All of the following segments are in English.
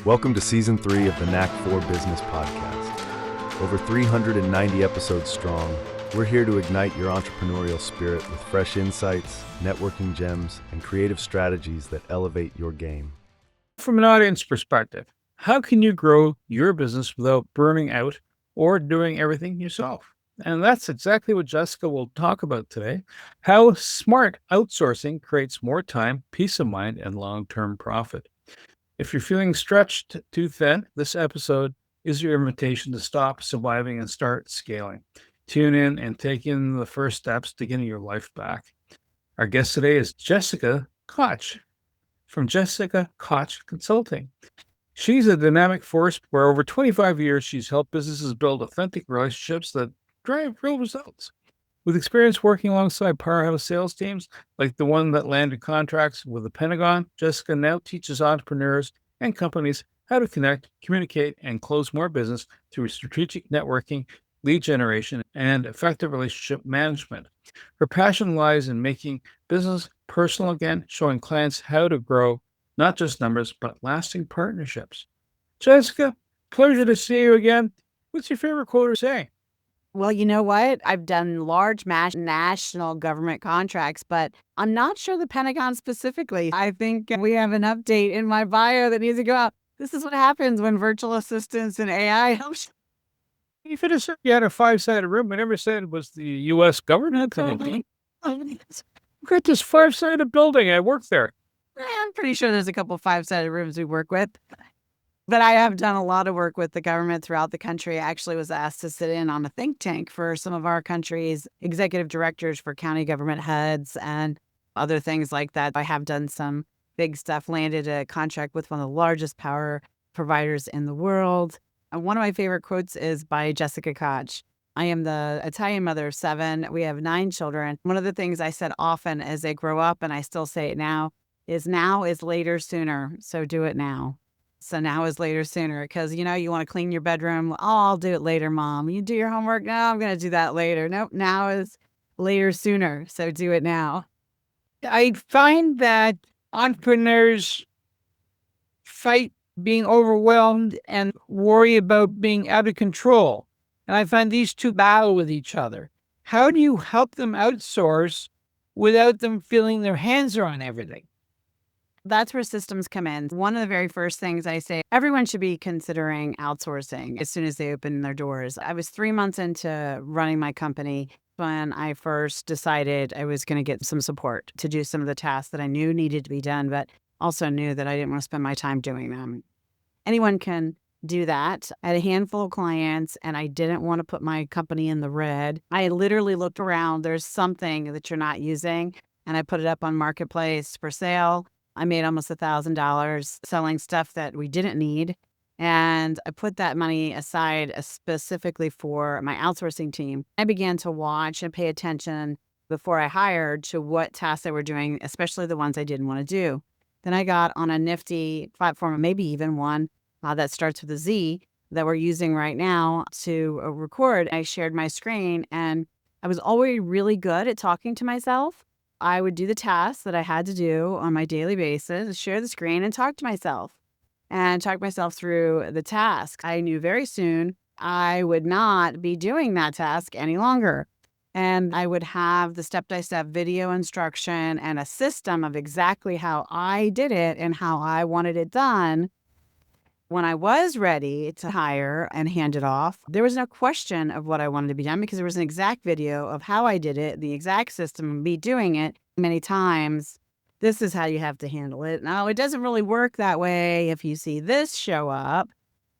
Welcome to Season 3 of the Knack for Business podcast. Over 390 episodes strong, we're here to ignite your entrepreneurial spirit with fresh insights, networking gems, and creative strategies that elevate your game. From an audience perspective, how can you grow your business without burning out or doing everything yourself? And that's exactly what Jessica will talk about today, how smart outsourcing creates more time, peace of mind, and long-term profit. If you're feeling stretched too thin, this episode is your invitation to stop surviving and start scaling. Tune in and take in the first steps to getting your life back. Our guest today is Jessica Koch from Jessica Koch Consulting. She's a dynamic force where over 25 years she's helped businesses build authentic relationships that drive real results. With experience working alongside powerhouse sales teams like the one that landed contracts with the Pentagon, Jessica now teaches entrepreneurs and companies how to connect, communicate, and close more business through strategic networking, lead generation, and effective relationship management. Her passion lies in making business personal again, showing clients how to grow not just numbers, but lasting partnerships. Jessica, pleasure to see you again. What's your favorite quote or saying? Well, you know what? I've done large national government contracts, but I'm not sure the Pentagon specifically. I think we have an update in my bio that needs to go out. This is what happens when virtual assistants and AI helps. You finished, you had a five-sided room. I never said it was the U.S. government. Look at this five-sided building. I work there. I'm pretty sure there's a couple five-sided rooms we work with. But I have done a lot of work with the government throughout the country. I actually was asked to sit in on a think tank for some of our country's executive directors for county government heads and other things like that. I have done some big stuff, landed a contract with one of the largest power providers in the world. And one of my favorite quotes is by Jessica Koch. I am the Italian mother of 7. We have 9 children. One of the things I said often as they grow up, and I still say it now is later sooner. So do it now. So now is later sooner because, you want to clean your bedroom. Oh, I'll do it later, Mom. You do your homework? No, I'm going to do that later. Nope, now is later sooner. So do it now. I find that entrepreneurs fight being overwhelmed and worry about being out of control. And I find these two battle with each other. How do you help them outsource without them feeling their hands are on everything? That's where systems come in. One of the very first things I say, everyone should be considering outsourcing as soon as they open their doors. I was 3 months into running my company when I first decided I was going to get some support to do some of the tasks that I knew needed to be done, but also knew that I didn't want to spend my time doing them. Anyone can do that. I had a handful of clients and I didn't want to put my company in the red. I literally looked around. There's something that you're not using, and I put it up on Marketplace for sale. I made almost $1,000 selling stuff that we didn't need. And I put that money aside specifically for my outsourcing team. I began to watch and pay attention before I hired to what tasks they were doing, especially the ones I didn't want to do. Then I got on a nifty platform, maybe even one that starts with a Z that we're using right now to record. I shared my screen and I was already really good at talking to myself. I would do the tasks that I had to do on my daily basis, share the screen and talk myself through the task. I knew very soon I would not be doing that task any longer. And I would have the step-by-step video instruction and a system of exactly how I did it and how I wanted it done. When I was ready to hire and hand it off, there was no question of what I wanted to be done because there was an exact video of how I did it, the exact system, me doing it many times. This is how you have to handle it. Now, it doesn't really work that way if you see this show up.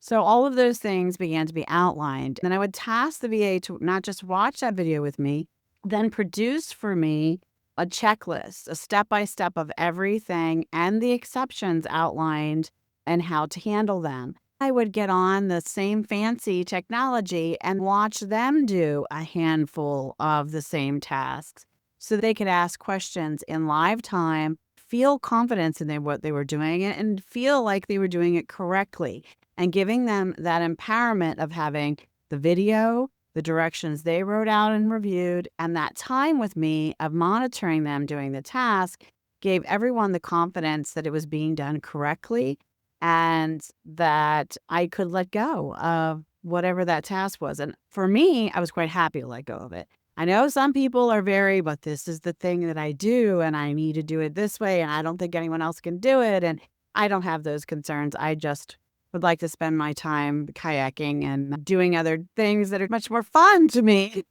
So all of those things began to be outlined. And I would task the VA to not just watch that video with me, then produce for me a checklist, a step-by-step of everything and the exceptions outlined and how to handle them. I would get on the same fancy technology and watch them do a handful of the same tasks so they could ask questions in live time, feel confidence in what they were doing and feel like they were doing it correctly, and giving them that empowerment of having the video, the directions they wrote out and reviewed, and that time with me of monitoring them doing the task gave everyone the confidence that it was being done correctly and that I could let go of whatever that task was. And for me, I was quite happy to let go of it. I know some people are but this is the thing that I do and I need to do it this way. And I don't think anyone else can do it. And I don't have those concerns. I just would like to spend my time kayaking and doing other things that are much more fun to me.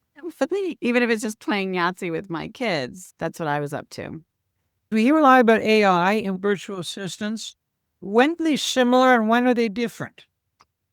Even if it's just playing Yahtzee with my kids. That's what I was up to. We hear a lot about AI and virtual assistants. When are they similar and when are they different?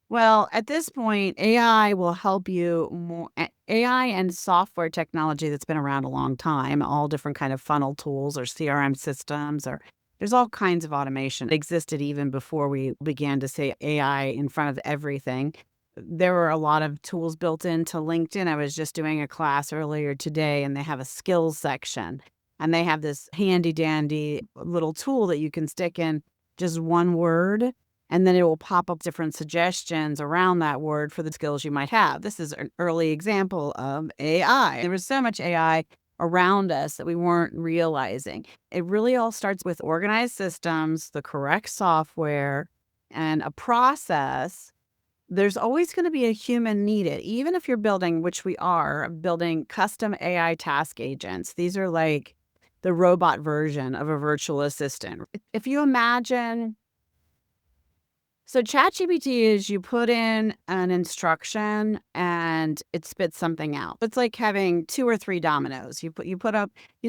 Well, at this point, AI will help you more. AI and software technology that's been around a long time, all different kind of funnel tools or CRM systems, or there's all kinds of automation that existed even before we began to say AI in front of everything. There were a lot of tools built into LinkedIn. I was just doing a class earlier today, and they have a skills section, and they have this handy dandy little tool that you can stick in just one word, and then it will pop up different suggestions around that word for the skills you might have. This is an early example of AI. There was so much AI around us that we weren't realizing. It really all starts with organized systems, the correct software, and a process. There's always going to be a human needed, even if you're building, which we are, building custom AI task agents. These are like the robot version of a virtual assistant. If you imagine, so ChatGPT is you put in an instruction and it spits something out. It's like having 2 or 3 dominoes. You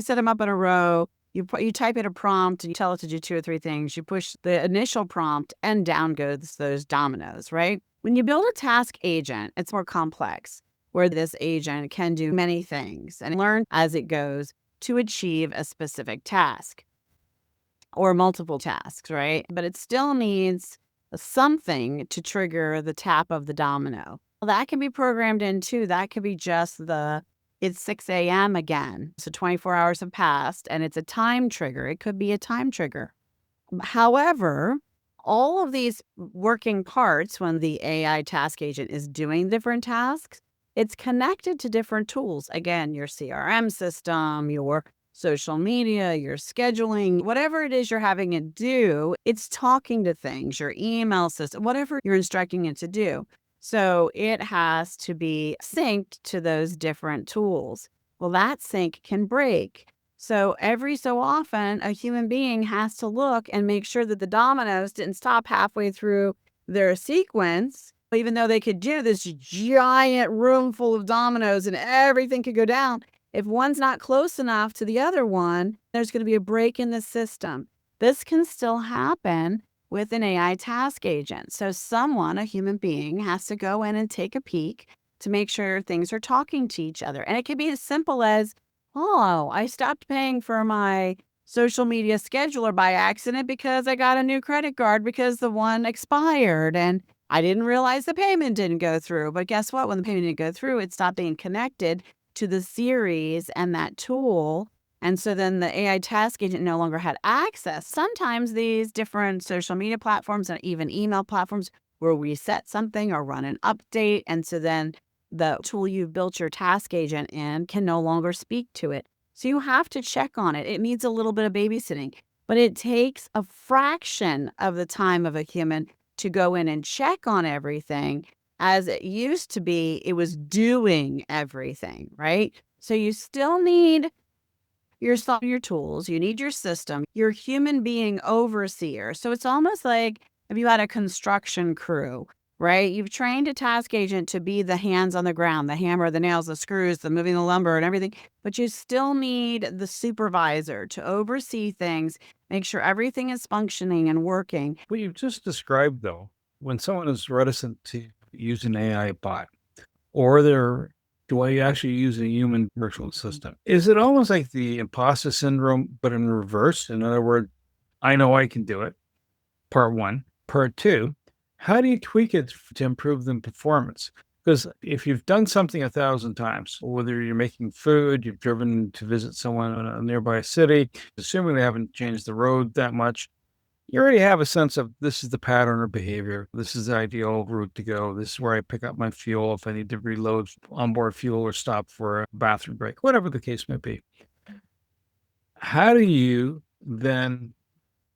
set them up in a row. You type in a prompt and you tell it to do 2 or 3 things. You push the initial prompt and down goes those dominoes, right? When you build a task agent, it's more complex, where this agent can do many things and learn as it goes to achieve a specific task or multiple tasks, right? But it still needs something to trigger the tap of the domino. Well, that can be programmed in too. That could be just it's 6 a.m. again. So 24 hours have passed and it's a time trigger. It could be a time trigger. However, all of these working parts, when the AI task agent is doing different tasks, it's connected to different tools. Again, your CRM system, your social media, your scheduling, whatever it is you're having it do, it's talking to things, your email system, whatever you're instructing it to do. So it has to be synced to those different tools. Well, that sync can break. So every so often, a human being has to look and make sure that the dominoes didn't stop halfway through their sequence, even though they could do this giant room full of dominoes and everything could go down. If one's not close enough to the other one, there's going to be a break in the system. This can still happen with an AI task agent. So someone, a human being, has to go in and take a peek to make sure things are talking to each other. And it can be as simple as, oh, I stopped paying for my social media scheduler by accident because I got a new credit card because the one expired and I didn't realize the payment didn't go through. But guess what? When the payment didn't go through, it stopped being connected to the series and that tool. And so then the AI task agent no longer had access. Sometimes these different social media platforms and even email platforms will reset something or run an update. And so then the tool you built your task agent in can no longer speak to it. So you have to check on it. It needs a little bit of babysitting, but it takes a fraction of the time of a human to go in and check on everything. As it used to be, it was doing everything, right? So you still need your tools, you need your system, your human being overseer. So it's almost like if you had a construction crew, right? You've trained a task agent to be the hands on the ground, the hammer, the nails, the screws, the moving the lumber and everything, but you still need the supervisor to oversee things, make sure everything is functioning and working. What you've just described, though, when someone is reticent to use an AI bot, or do I actually use a human virtual assistant? Is it almost like the imposter syndrome, but in reverse? In other words, I know I can do it. Part one. Part two, how do you tweak it to improve the performance? Because if you've done something 1,000 times, whether you're making food, you've driven to visit someone in a nearby city, assuming they haven't changed the road that much, you already have a sense of this is the pattern of behavior. This is the ideal route to go. This is where I pick up my fuel if I need to reload onboard fuel or stop for a bathroom break, whatever the case may be. How do you then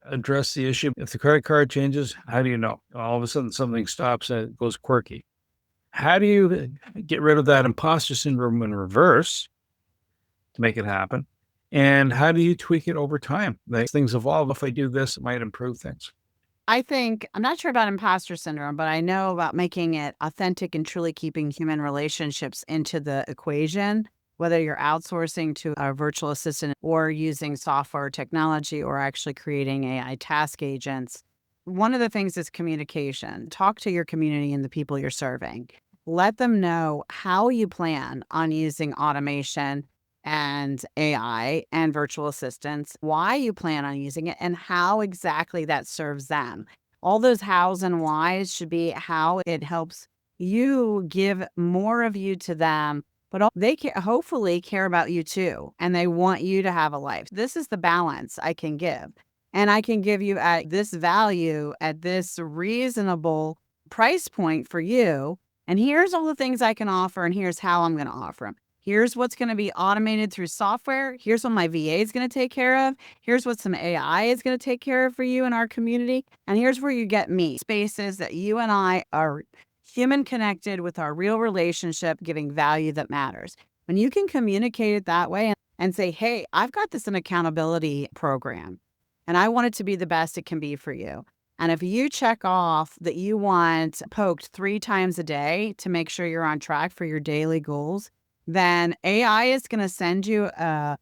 address the issue. If the credit card changes, how do you know? All of a sudden something stops and it goes quirky. How do you get rid of that imposter syndrome in reverse to make it happen? And how do you tweak it over time? Like things evolve. If I do this, it might improve things. I think I'm not sure about imposter syndrome, but I know about making it authentic and truly keeping human relationships into the equation, whether you're outsourcing to a virtual assistant or using software technology or actually creating AI task agents. One of the things is communication. Talk to your community and the people you're serving. Let them know how you plan on using automation and AI and virtual assistants, why you plan on using it, and how exactly that serves them. All those hows and whys should be how it helps you give more of you to them, but they hopefully care about you too, and they want you to have a life. This is the balance I can give. And I can give you at this value, at this reasonable price point for you. And here's all the things I can offer, and here's how I'm going to offer them. Here's what's going to be automated through software. Here's what my VA is going to take care of. Here's what some AI is going to take care of for you in our community. And here's where you get me. Spaces that you and I are human connected with our real relationship, giving value that matters. When you can communicate it that way and say, hey, I've got this an accountability program, and I want it to be the best it can be for you. And if you check off that you want poked 3 times a day to make sure you're on track for your daily goals, then AI is going to send you a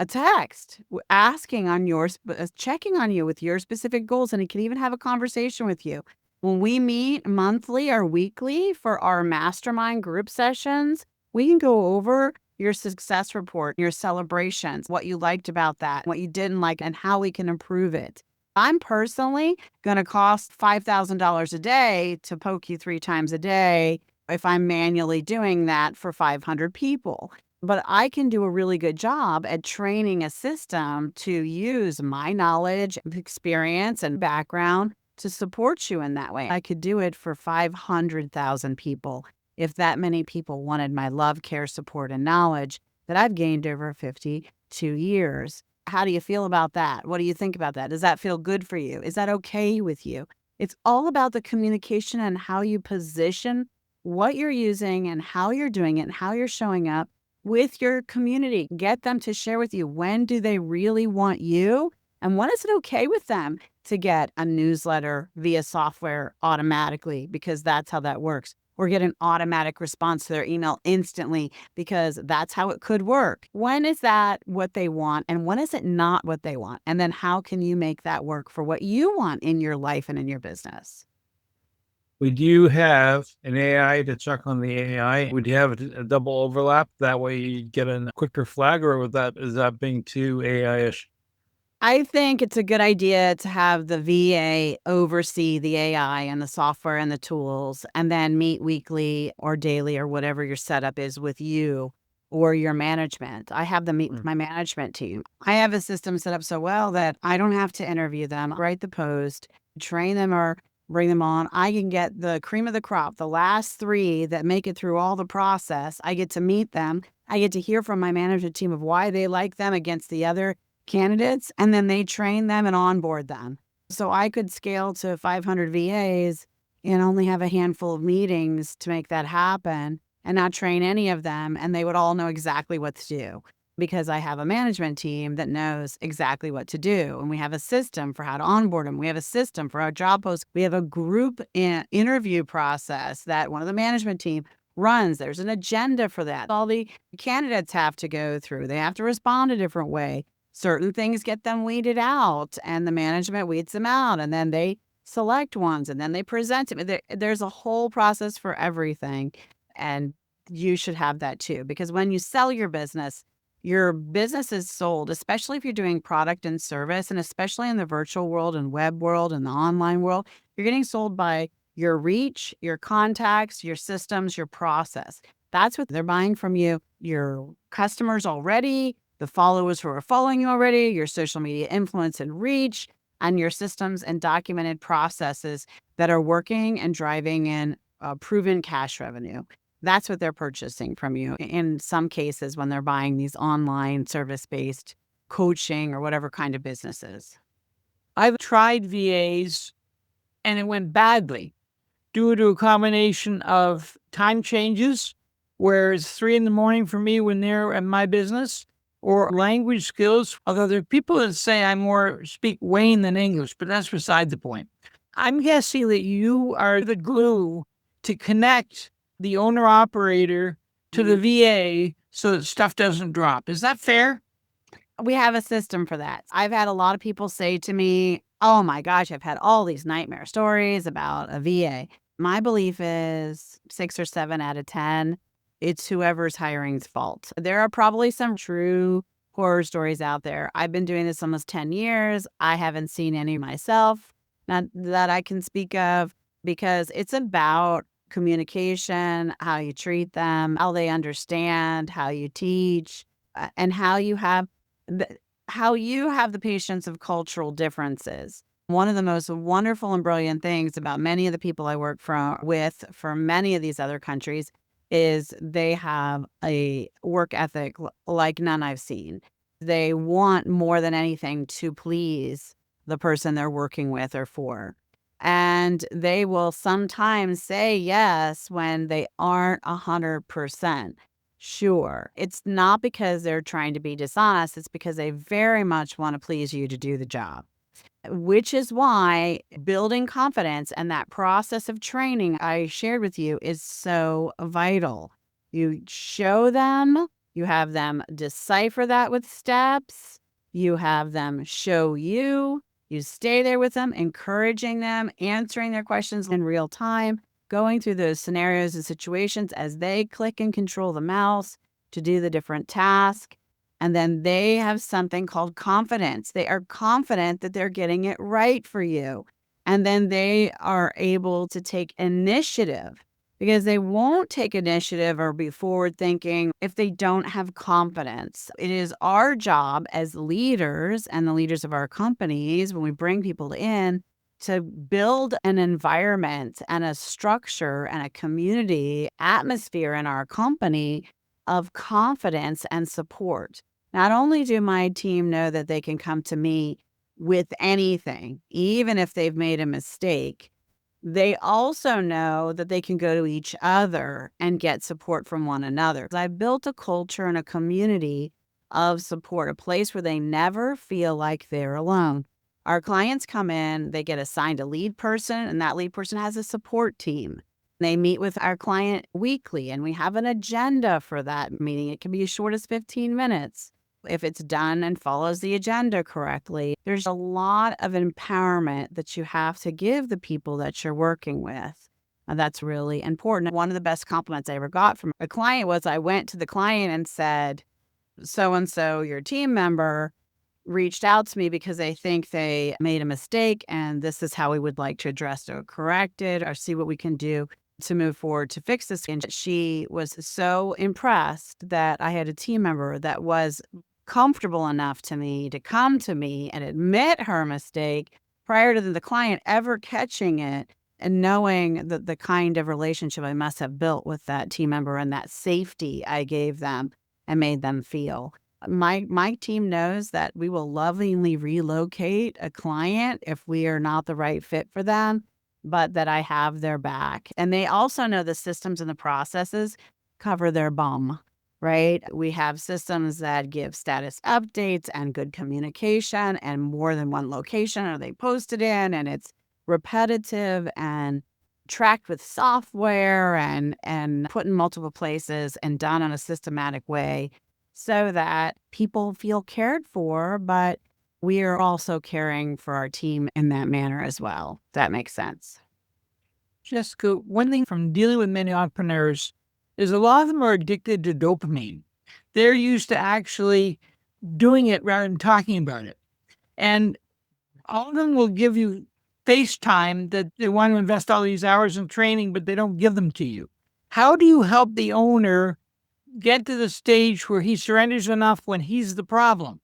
text asking on yours, checking on you with your specific goals. And it can even have a conversation with you. When we meet monthly or weekly for our mastermind group sessions, we can go over your success report, your celebrations, what you liked about that, what you didn't like, and how we can improve it. I'm personally going to cost $5,000 a day to poke you 3 times a day if I'm manually doing that for 500 people. But I can do a really good job at training a system to use my knowledge, experience, and background to support you in that way. I could do it for 500,000 people if that many people wanted my love, care, support, and knowledge that I've gained over 52 years. How do you feel about that? What do you think about that? Does that feel good for you? Is that okay with you? It's all about the communication and how you position what you're using and how you're doing it and how you're showing up with your community. Get them to share with you, when do they really want you? And when is it okay with them to get a newsletter via software automatically, because that's how that works. Or get an automatic response to their email instantly, because that's how it could work. When is that what they want, and when is it not what they want? And then how can you make that work for what you want in your life and in your business? Would you have an AI to check on the AI? Would you have a double overlap? That way you get a quicker flag, or is that being too AI-ish? I think it's a good idea to have the VA oversee the AI and the software and the tools, and then meet weekly or daily or whatever your setup is with you or your management. I have them meet with my management team. I have a system set up so well that I don't have to interview them, write the post, train them, or bring them on. I can get the cream of the crop, the last 3 that make it through all the process. I get to meet them. I get to hear from my management team of why they like them against the other candidates, and then they train them and onboard them. So I could scale to 500 VAs and only have a handful of meetings to make that happen, and not train any of them, and they would all know exactly what to do, because I have a management team that knows exactly what to do. And we have a system for how to onboard them. We have a system for our job posts. We have a group interview process that one of the management team runs. There's an agenda for that. All the candidates have to go through. They have to respond a different way. Certain things get them weeded out, and the management weeds them out, and then they select ones, and then they present them. There's a whole process for everything, and you should have that too. Because when you sell your business is sold, especially if you're doing product and service, and especially in the virtual world and web world and the online world, you're getting sold by your reach, your contacts, your systems, your process. That's what they're buying from you. Your customers already, the followers who are following you already, your social media influence and reach, and your systems and documented processes that are working and driving in proven cash revenue. That's what they're purchasing from you in some cases when they're buying these online service-based coaching or whatever kind of businesses. I've tried VAs and it went badly due to a combination of time changes, where it's 3 a.m. for me when they're at my business, or language skills. Although there are people that say I more speak Wayne than English, but that's beside the point. I'm guessing that you are the glue to connect the owner operator to the VA so that stuff doesn't drop. Is that fair? We have a system for that. I've had a lot of people say to me, oh my gosh, I've had all these nightmare stories about a VA. My belief is 6 or 7 out of 10, it's whoever's hiring's fault. There are probably some true horror stories out there. I've been doing this almost 10 years. I haven't seen any myself, not that I can speak of, because it's about communication, how you treat them, how they understand, how you teach, and how you have the patience of cultural differences. One of the most wonderful and brilliant things about many of the people I work with from many of these other countries is they have a work ethic like none I've seen. They want more than anything to please the person they're working with or for. And they will sometimes say yes when they aren't 100% sure. It's not because they're trying to be dishonest. It's because they very much want to please you to do the job, which is why building confidence and that process of training I shared with you is so vital. You show them, you have them decipher that with steps, you have them show you, you stay there with them, encouraging them, answering their questions in real time, going through those scenarios and situations as they click and control the mouse to do the different tasks. And then they have something called confidence. They are confident that they're getting it right for you. And then they are able to take initiative, because they won't take initiative or be forward thinking if they don't have confidence. It is our job as leaders and the leaders of our companies, when we bring people in, to build an environment and a structure and a community atmosphere in our company of confidence and support. Not only do my team know that they can come to me with anything, even if they've made a mistake, they also know that they can go to each other and get support from one another. I built a culture and a community of support, a place where they never feel like they're alone. Our clients come in, they get assigned a lead person, and that lead person has a support team. They meet with our client weekly, and we have an agenda for that meeting. It can be as short as 15 minutes. If it's done and follows the agenda correctly, there's a lot of empowerment that you have to give the people that you're working with. And that's really important. One of the best compliments I ever got from a client was I went to the client and said, so-and-so, your team member, reached out to me because they think they made a mistake, and this is how we would like to address it or correct it or see what we can do to move forward to fix this. And she was so impressed that I had a team member that was comfortable enough to me to come to me and admit her mistake prior to the client ever catching it, and knowing that the kind of relationship I must have built with that team member and that safety I gave them and made them feel. My team knows that we will lovingly relocate a client if we are not the right fit for them, but that I have their back. And they also know the systems and the processes cover their bum, right? We have systems that give status updates and good communication and more than one location are they posted in, and it's repetitive and tracked with software and put in multiple places and done in a systematic way, so that people feel cared for, but we are also caring for our team in that manner as well. If that makes sense. Jessica, one thing from dealing with many entrepreneurs is a lot of them are addicted to dopamine. They're used to actually doing it rather than talking about it. And all of them will give you FaceTime that they want to invest all these hours in training, but they don't give them to you. How do you help the owner get to the stage where he surrenders enough when he's the problem?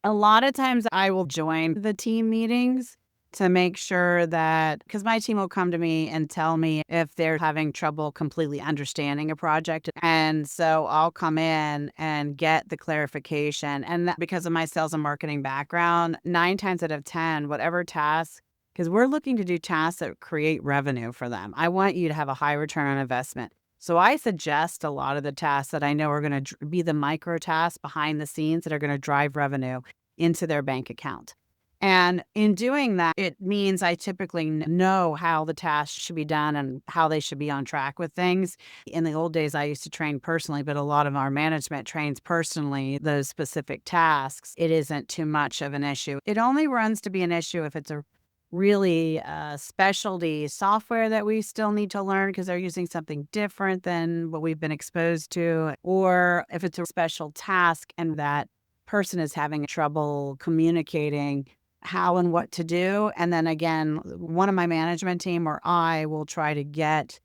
A lot of times I will join the team meetings to make sure that, because my team will come to me and tell me if they're having trouble completely understanding a project. And so I'll come in and get the clarification. And that, because of my sales and marketing background, 9 times out of 10, whatever task, because we're looking to do tasks that create revenue for them. I want you to have a high return on investment. So I suggest a lot of the tasks that I know are going to be the micro tasks behind the scenes that are going to drive revenue into their bank account. And in doing that, it means I typically know how the tasks should be done and how they should be on track with things. In the old days, I used to train personally, but a lot of our management trains personally those specific tasks. It isn't too much of an issue. It only runs to be an issue if it's a really specialty software that we still need to learn because they're using something different than what we've been exposed to, or if it's a special task and that person is having trouble communicating how and what to do. And then again, one of my management team or I will try to get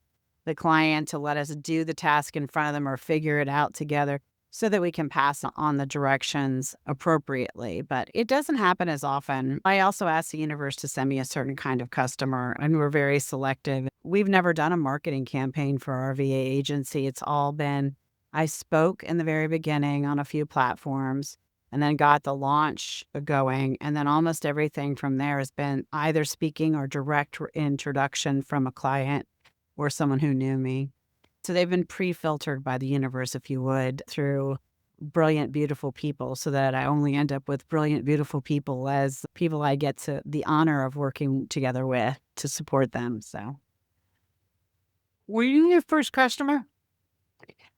the client to let us do the task in front of them or figure it out together so that we can pass on the directions appropriately. But it doesn't happen as often. I also ask the universe to send me a certain kind of customer, and we're very selective. We've never done a marketing campaign for our VA agency. It's all been, I spoke in the very beginning on a few platforms and then got the launch going. And then almost everything from there has been either speaking or direct introduction from a client or someone who knew me. So they've been pre-filtered by the universe, if you would, through brilliant, beautiful people, so that I only end up with brilliant, beautiful people as people I get to the honor of working together with to support them. So, Were you your first customer?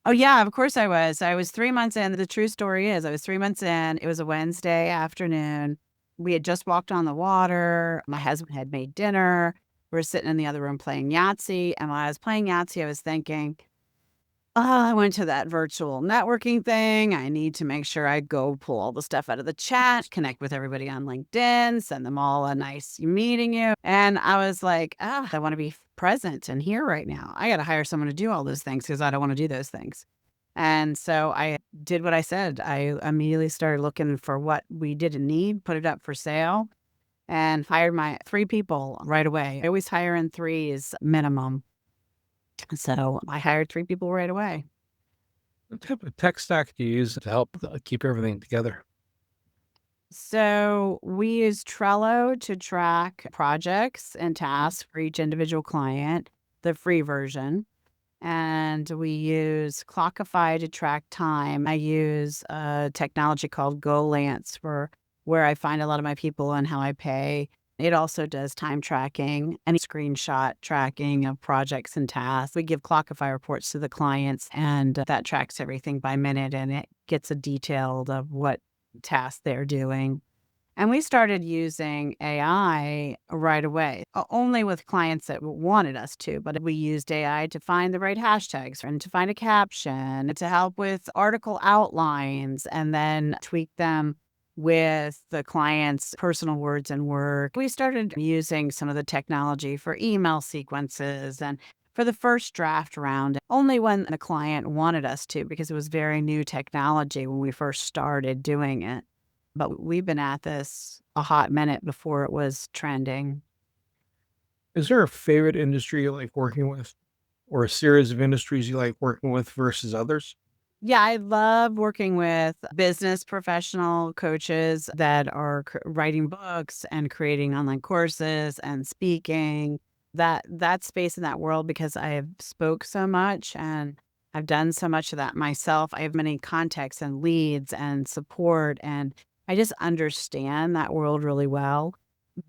oh yeah, of course I was. I was 3 months in. The true story is I was 3 months in. It was a Wednesday afternoon. We had just walked on the water. My husband had made dinner. We were sitting in the other room playing Yahtzee. And while I was playing Yahtzee, I was thinking, oh, I went to that virtual networking thing. I need to make sure I go pull all the stuff out of the chat, connect with everybody on LinkedIn, send them all a nice meeting you. And I was like, oh, I want to be present and here right now. I got to hire someone to do all those things because I don't want to do those things. And so I did what I said. I immediately started looking for what we didn't need, put it up for sale, and hired my 3 people right away. I always hire in threes minimum. So I hired 3 people right away. What type of tech stack do you use to help keep everything together? So we use Trello to track projects and tasks for each individual client, the free version. And we use Clockify to track time. I use a technology called GoLance for where I find a lot of my people and how I pay. It also does time tracking and screenshot tracking of projects and tasks. We give Clockify reports to the clients, and that tracks everything by minute, and it gets a detailed of what tasks they're doing. And we started using AI right away, only with clients that wanted us to. But we used AI to find the right hashtags and to find a caption, to help with article outlines, and then tweak them with the client's personal words and work. We started using some of the technology for email sequences and for the first draft round, only when the client wanted us to, because it was very new technology when we first started doing it. But we've been at this a hot minute before it was trending. Is there a favorite industry you like working with, or a series of industries you like working with versus others? Yeah, I love working with business professional coaches that are writing books and creating online courses and speaking. That space in that world, because I have spoke so much and I've done so much of that myself. I have many contacts and leads and support, and I just understand that world really well.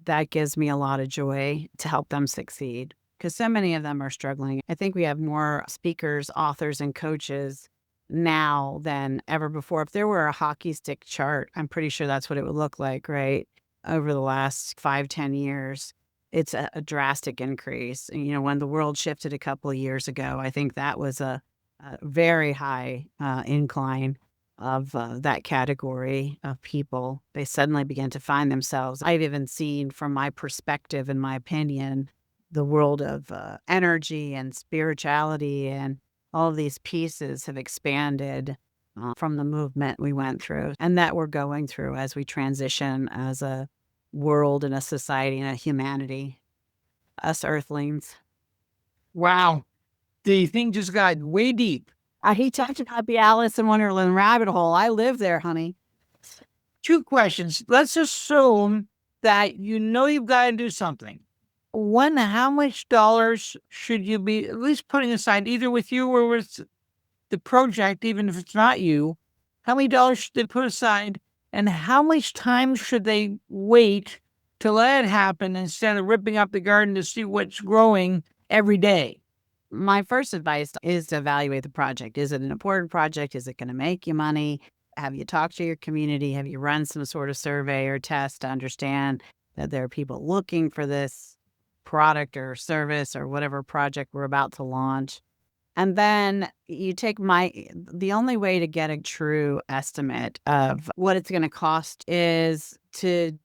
That gives me a lot of joy to help them succeed because so many of them are struggling. I think we have more speakers, authors, and coaches now than ever before. If there were a hockey stick chart, I'm pretty sure that's what it would look like, right? Over the last 5-10 years, it's a drastic increase. And, when the world shifted a couple of years ago, I think that was a very high incline of that category of people. They suddenly began to find themselves. I've even seen, from my perspective, in my opinion, the world of energy and spirituality and all of these pieces have expanded from the movement we went through and that we're going through as we transition as a world and a society and a humanity, us earthlings. Wow. The thing just got way deep. He talked about the Alice in Wonderland rabbit hole. I live there, honey. 2 questions. Let's assume that you've got to do something. One, how much dollars should you be at least putting aside, either with you or with the project, even if it's not you? How many dollars should they put aside? And how much time should they wait to let it happen instead of ripping up the garden to see what's growing every day? My first advice is to evaluate the project. Is it an important project? Is it going to make you money? Have you talked to your community? Have you run some sort of survey or test to understand that there are people looking for this product or service or whatever project we're about to launch? And then you take the only way to get a true estimate of what it's going to cost is to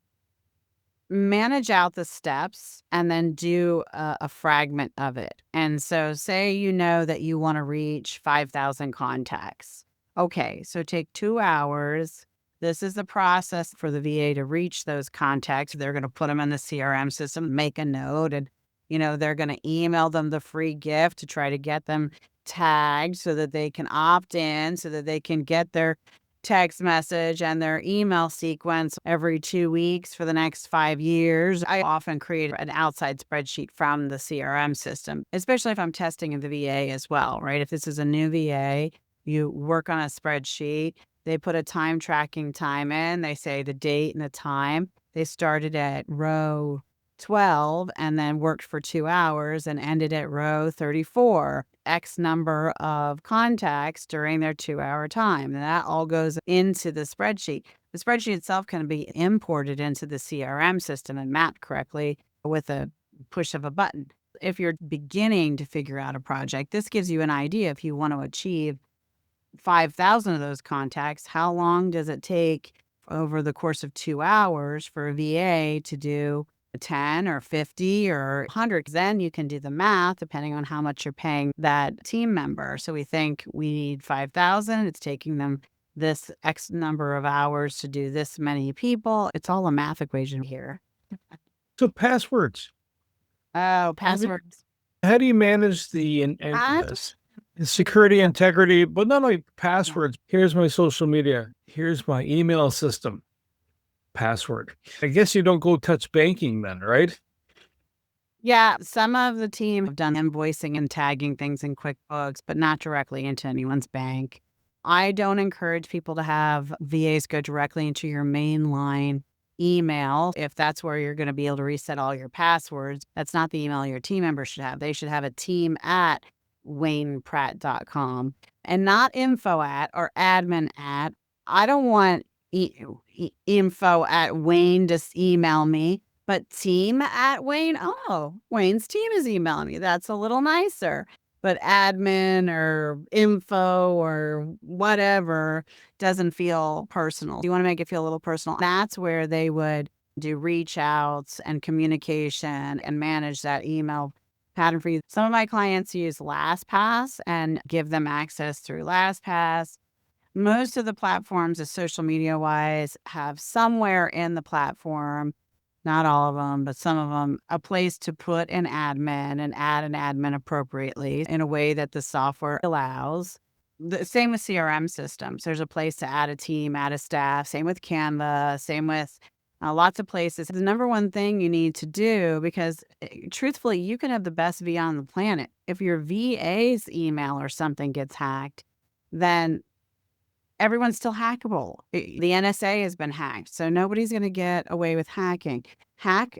manage out the steps and then do a fragment of it. And so say you know that you want to reach 5,000 contacts. Okay, so take 2 hours. This is the process for the VA to reach those contacts. They're going to put them in the CRM system, make a note, and they're going to email them the free gift to try to get them tagged so that they can opt in, so that they can get their text message and their email sequence every 2 weeks for the next 5 years. I often create an outside spreadsheet from the CRM system, especially if I'm testing in the VA as well, right? If this is a new VA, you work on a spreadsheet. They put a time tracking time in. They say the date and the time. They started at row 12 and then worked for 2 hours and ended at row 34. X number of contacts during their 2-hour time. And that all goes into the spreadsheet. The spreadsheet itself can be imported into the CRM system and mapped correctly with a push of a button. If you're beginning to figure out a project, this gives you an idea. If you want to achieve 5,000 of those contacts, how long does it take over the course of 2 hours for a VA to do 10 or 50 or 100? Then you can do the math depending on how much you're paying that team member. So we think we need 5,000. It's taking them this X number of hours to do this many people. It's all a math equation here. So passwords. Oh, passwords. How do you manage the security, integrity, but not only passwords? Here's my social media. Here's my email system. Password. I guess you don't go touch banking then, right? Yeah, some of the team have done invoicing and tagging things in QuickBooks, but not directly into anyone's bank. I don't encourage people to have VAs go directly into your mainline email. If that's where you're going to be able to reset all your passwords, that's not the email your team members should have. They should have a team@waynepratt.com and not info at or admin at. I don't want info@Wayne, just email me, but team@Wayne. Oh, Wayne's team is emailing me. That's a little nicer. But admin or info or whatever doesn't feel personal. You want to make it feel a little personal. That's where they would do reach outs and communication and manage that email pattern for you. Some of my clients use LastPass and give them access through LastPass. Most of the platforms, social media wise, have somewhere in the platform, not all of them, but some of them, a place to put an admin and add an admin appropriately in a way that the software allows. The same with CRM systems. There's a place to add a team, add a staff. Same with Canva, same with lots of places. The number one thing you need to do, because truthfully, you can have the best VA on the planet. If your VA's email or something gets hacked, then everyone's still hackable. The NSA has been hacked, so nobody's going to get away with hacking. Hack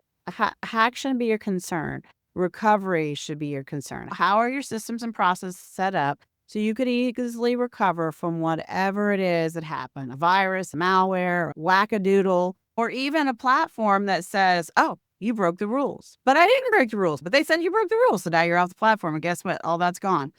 shouldn't be your concern. Recovery should be your concern. How are your systems and processes set up so you could easily recover from whatever it is that happened? A virus, a malware, wackadoodle, or even a platform that says, oh, you broke the rules. But I didn't break the rules, but they said you broke the rules, so now you're off the platform, and guess what? All that's gone.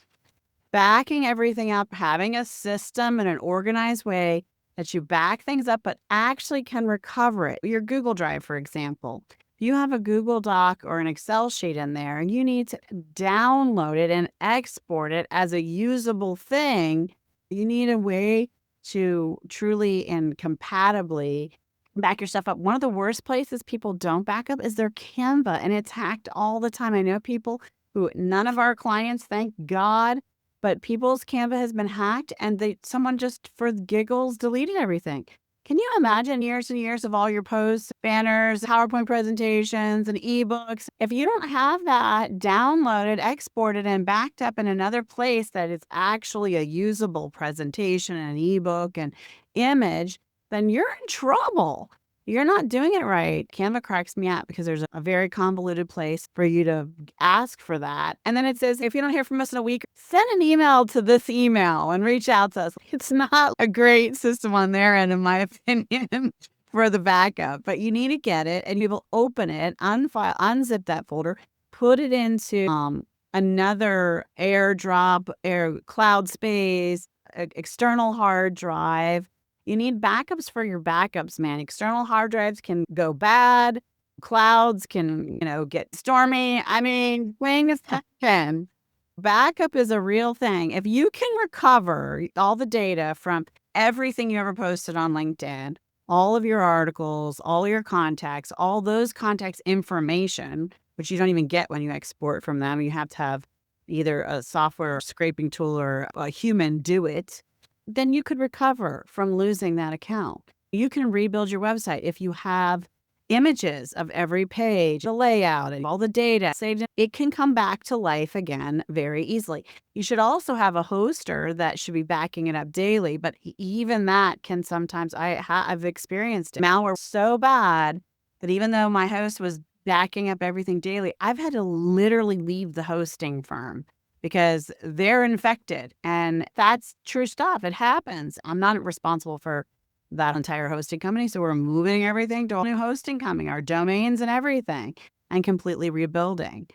Backing everything up, having a system in an organized way that you back things up, but actually can recover it. Your Google Drive, for example. If you have a Google Doc or an Excel sheet in there and you need to download it and export it as a usable thing, you need a way to truly and compatibly back your stuff up. One of the worst places people don't back up is their Canva, and it's hacked all the time. I know people who, none of our clients, thank God, but people's Canva has been hacked, and someone just for giggles deleted everything. Can you imagine years and years of all your posts, banners, PowerPoint presentations, and ebooks? If you don't have that downloaded, exported, and backed up in another place that is actually a usable presentation, an ebook, and image, then you're in trouble. You're not doing it right. Canva cracks me up because there's a very convoluted place for you to ask for that. And then it says, if you don't hear from us in a week, send an email to this email and reach out to us. It's not a great system on their end, in my opinion, for the backup, but you need to get it and you will open it, unzip that folder, put it into another AirDrop, cloud space, external hard drive. You need backups for your backups, man. External hard drives can go bad. Clouds can, get stormy. I mean, wait a second. Backup is a real thing. If you can recover all the data from everything you ever posted on LinkedIn, all of your articles, all your contacts, all those contacts information, which you don't even get when you export from them. You have to have either a software scraping tool or a human do it. Then you could recover from losing that account. You can rebuild your website if you have images of every page, the layout, and all the data saved. It can come back to life again very easily. You should also have a hoster that should be backing it up daily, but even that can sometimes, I've experienced malware so bad that even though my host was backing up everything daily, I've had to literally leave the hosting firm because they're infected. And that's true stuff. It happens. I'm not responsible for that entire hosting company. So we're moving everything to a new hosting company, our domains and everything, and completely rebuilding.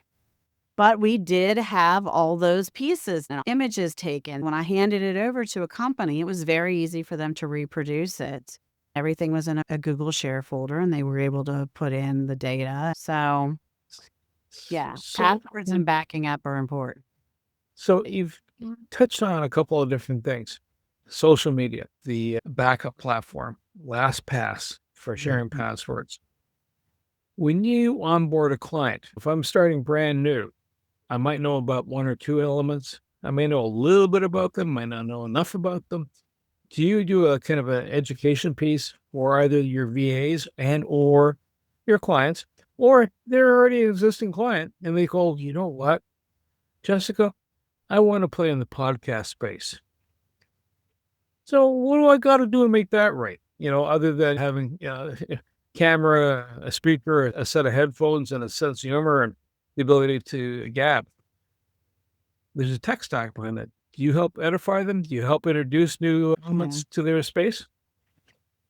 But we did have all those pieces and images taken. When I handed it over to a company, it was very easy for them to reproduce it. Everything was in a Google Share folder, and they were able to put in the data. So, yeah, passwords and backing up are important. So you've touched on a couple of different things. Social media, the backup platform, LastPass for sharing passwords. When you onboard a client, if I'm starting brand new, I might know about one or two elements. I may know a little bit about them, might not know enough about them. Do you do a kind of an education piece for either your VAs and or your clients, or they're already an existing client and they go, you know what, Jessica, I want to play in the podcast space. So what do I got to do to make that right? Other than having camera, a speaker, a set of headphones, and a sense of humor, and the ability to gab. There's a tech stack behind it. Do you help edify them? Do you help introduce new elements to their space?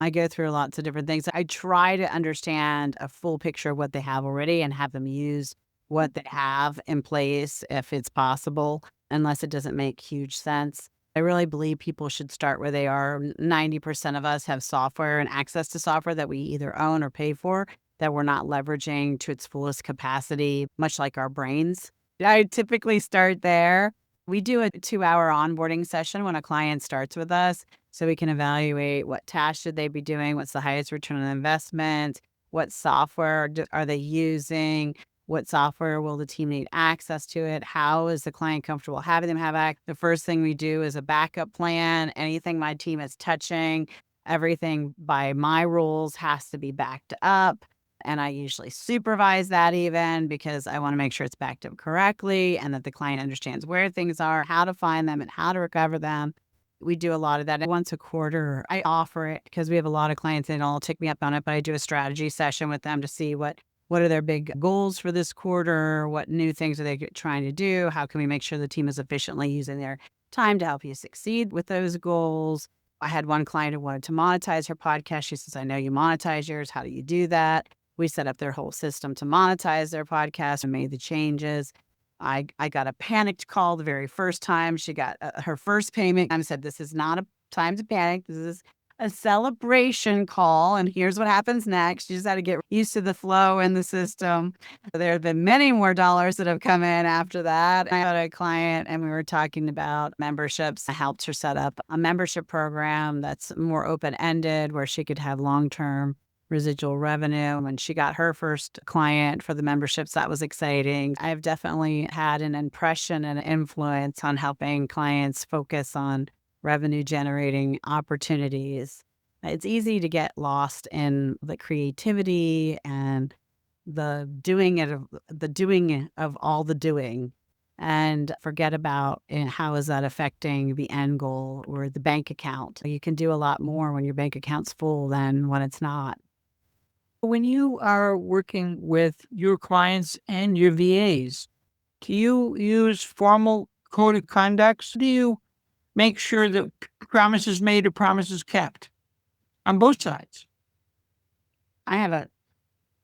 I go through lots of different things. I try to understand a full picture of what they have already and have them use what they have in place if it's possible, unless it doesn't make huge sense. I really believe people should start where they are. 90% of us have software and access to software that we either own or pay for that we're not leveraging to its fullest capacity, much like our brains. I typically start there. We do a 2-hour onboarding session when a client starts with us so we can evaluate what tasks should they be doing, what's the highest return on investment, what software are they using, what software will the team need access to it? How is the client comfortable having them have access? The first thing we do is a backup plan. Anything my team is touching, everything by my rules has to be backed up. And I usually supervise that even because I want to make sure it's backed up correctly and that the client understands where things are, how to find them, and how to recover them. We do a lot of that. Once a quarter, I offer it because we have a lot of clients and they'll take me up on it, but I do a strategy session with them to see what are their big goals for this quarter? What new things are they trying to do? How can we make sure the team is efficiently using their time to help you succeed with those goals? I had one client who wanted to monetize her podcast. She says, I know you monetize yours. How do you do that? We set up their whole system to monetize their podcast and made the changes. I got a panicked call the very first time. She got her first payment. I said, this is not a time to panic. This is a celebration call, and here's what happens next. You just got to get used to the flow in the system. There have been many more dollars that have come in after that. I had a client and we were talking about memberships. I helped her set up a membership program that's more open-ended where she could have long-term residual revenue. When she got her first client for the memberships, that was exciting. I've definitely had an impression and influence on helping clients focus on revenue generating opportunities. It's easy to get lost in the creativity and the doing of all the doing and forget about how is that affecting the end goal or the bank account. You can do a lot more when your bank account's full than when it's not. When you are working with your clients and your VAs, do you use formal code of conduct? Do you make sure that promises made or promises kept on both sides? I have a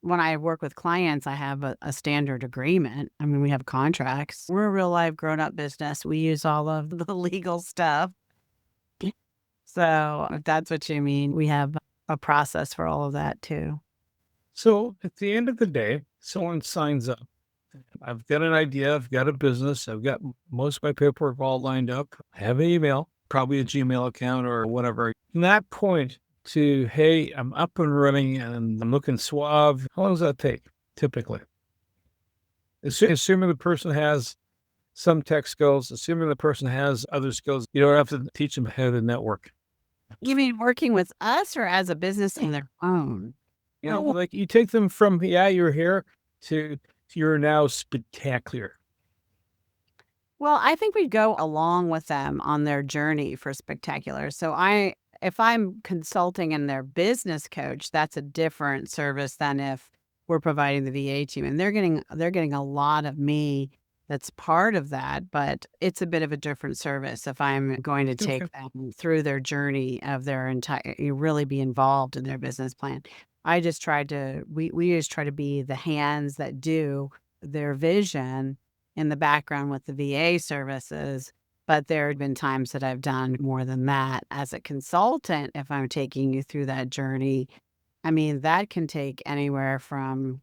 When I work with clients, I have a standard agreement. I mean, we have contracts. We're a real live grown up business. We use all of the legal stuff. So if that's what you mean, we have a process for all of that too. So at the end of the day, someone signs up. I've got an idea. I've got a business. I've got most of my paperwork all lined up. I have an email, probably a Gmail account or whatever. From that point to, hey, I'm up and running and I'm looking suave. How long does that take typically? Assuming the person has some tech skills, assuming the person has other skills, you don't have to teach them how to network. You mean working with us or as a business on their own? You know, like you take them from, yeah, you're here to you're now spectacular. Well, I think we go along with them on their journey for spectacular. If I'm consulting and their business coach, that's a different service than if we're providing the VA team, and they're getting a lot of me. That's part of that, but it's a bit of a different service if I'm going to Okay. take them through their journey of their entire, you really be involved in their business plan. I just tried to, we just try to be the hands that do their vision in the background with the VA services. But there have been times that I've done more than that as a consultant. If I'm taking you through that journey, I mean, that can take anywhere from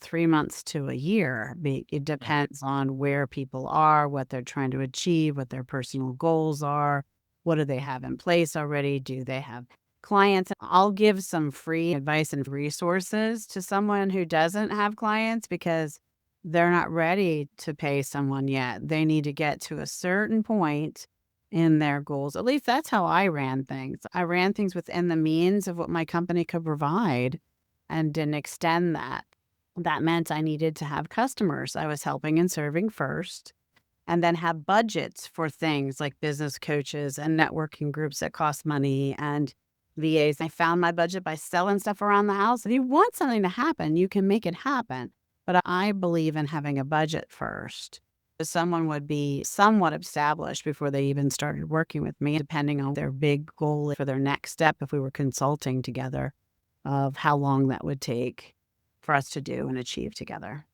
3 months to a year. It depends on where people are, what they're trying to achieve, what their personal goals are. What do they have in place already? Do they have clients? I'll give some free advice and resources to someone who doesn't have clients because they're not ready to pay someone yet. They need to get to a certain point in their goals. At least that's how I ran things. I ran things within the means of what my company could provide and didn't extend that. That meant I needed to have customers I was helping and serving first, and then have budgets for things like business coaches and networking groups that cost money and VAs. I found my budget by selling stuff around the house. If you want something to happen, you can make it happen. But I believe in having a budget first. Someone would be somewhat established before they even started working with me, depending on their big goal for their next step if we were consulting together, of how long that would take for us to do and achieve together.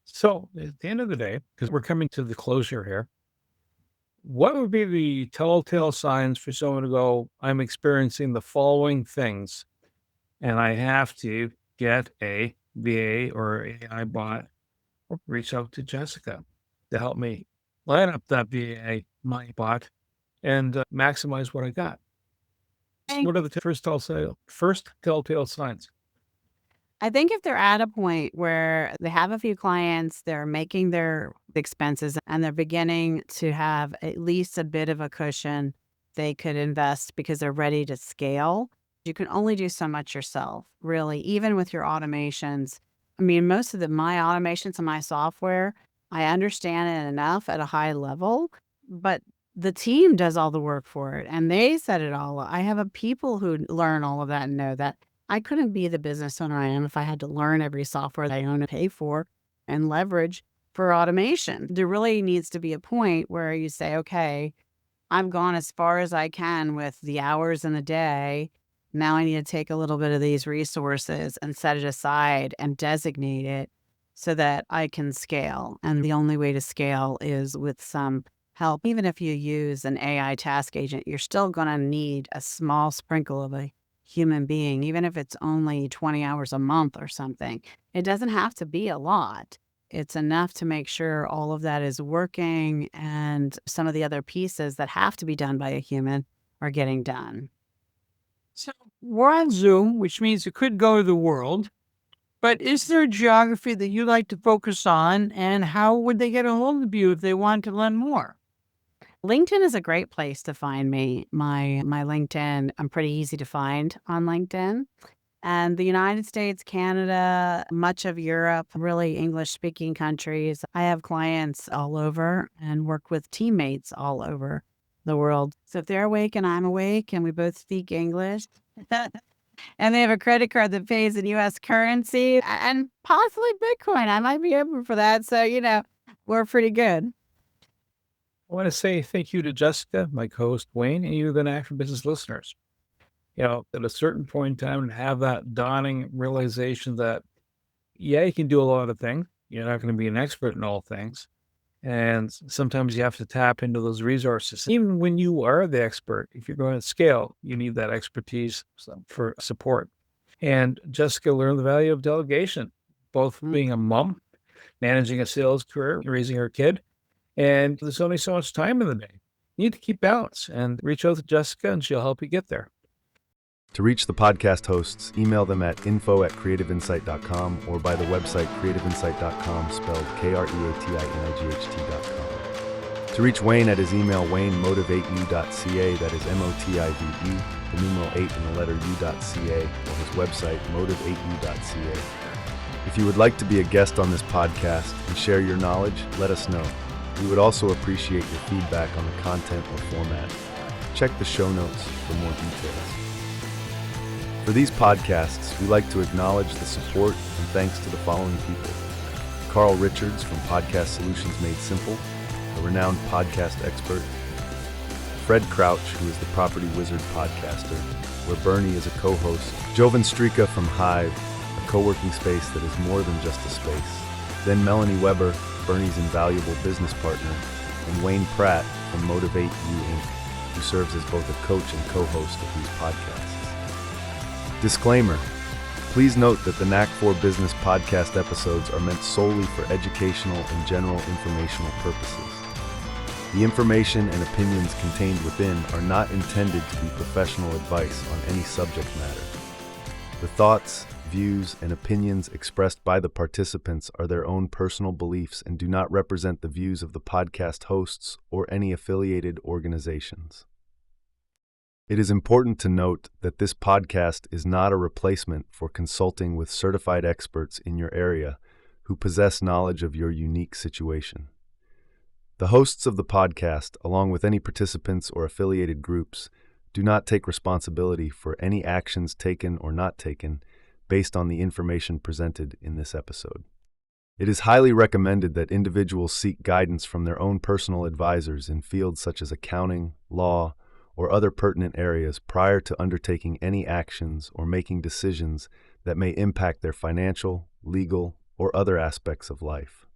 So at the end of the day, because we're coming to the closure here, what would be the telltale signs for someone to go, I'm experiencing the following things, and I have to get a VA or AI bot or reach out to Jessica to help me line up that VA, my bot, and maximize what I got? What are the first telltale signs? I think if they're at a point where they have a few clients, they're making their expenses, and they're beginning to have at least a bit of a cushion they could invest because they're ready to scale. You can only do so much yourself, really, even with your automations. I mean, most of my automations and my software, I understand it enough at a high level, but the team does all the work for it and they set it all up. I have a people who learn all of that and know that. I couldn't be the business owner I am if I had to learn every software that I own and pay for and leverage for automation. There really needs to be a point where you say, okay, I've gone as far as I can with the hours in the day. Now I need to take a little bit of these resources and set it aside and designate it so that I can scale. And the only way to scale is with some help. Even if you use an AI task agent, you're still going to need a small sprinkle of a human being, even if it's only 20 hours a month or something. It doesn't have to be a lot. It's enough to make sure all of that is working and some of the other pieces that have to be done by a human are getting done. So we're on Zoom, which means it could go to the world. But is there a geography that you like to focus on, and how would they get a hold of you if they want to learn more? LinkedIn is a great place to find me. My LinkedIn, I'm pretty easy to find on LinkedIn. And the United States, Canada, much of Europe, really English speaking countries. I have clients all over and work with teammates all over the world. So if they're awake and I'm awake and we both speak English and they have a credit card that pays in US currency and possibly Bitcoin, I might be open for that. So, we're pretty good. I want to say thank you to Jessica, my co-host Wayne, and you, the Knack for Business listeners. At a certain point in time, and have that dawning realization that, yeah, you can do a lot of things. You're not going to be an expert in all things. And sometimes you have to tap into those resources. Even when you are the expert, if you're going to scale, you need that expertise for support. And Jessica learned the value of delegation, both being a mom, managing a sales career, raising her kid. And there's only so much time in the day. You need to keep balance and reach out to Jessica and she'll help you get there. To reach the podcast hosts, email them at info@creativeinsight.com or by the website creativeinsight.com, spelled KREATINIGHT.com. To reach Wayne at his email, waynemotivateyou.ca, that is MOTIVE, the numeral 8 and the letter u.ca, or his website, motivateyou.ca. If you would like to be a guest on this podcast and share your knowledge, let us know. We would also appreciate your feedback on the content or format. Check the show notes for more details. For these podcasts, we like to acknowledge the support and thanks to the following people: Carl Richards from Podcast Solutions Made Simple, a renowned podcast expert; Fred Crouch, who is the Property Wizard podcaster, where Bernie is a co-host; Jovan Strika from Hive, a co-working space that is more than just a space; then Melanie Weber, Bernie's invaluable business partner; and Wayne Pratt from Motivate You Inc., who serves as both a coach and co-host of these podcasts. Disclaimer: please note that the Knack for Business podcast episodes are meant solely for educational and general informational purposes. The information and opinions contained within are not intended to be professional advice on any subject matter. The thoughts, views, and opinions expressed by the participants are their own personal beliefs and do not represent the views of the podcast hosts or any affiliated organizations. It is important to note that this podcast is not a replacement for consulting with certified experts in your area who possess knowledge of your unique situation. The hosts of the podcast, along with any participants or affiliated groups, do not take responsibility for any actions taken or not taken based on the information presented in this episode. It is highly recommended that individuals seek guidance from their own personal advisors in fields such as accounting, law, or other pertinent areas prior to undertaking any actions or making decisions that may impact their financial, legal, or other aspects of life.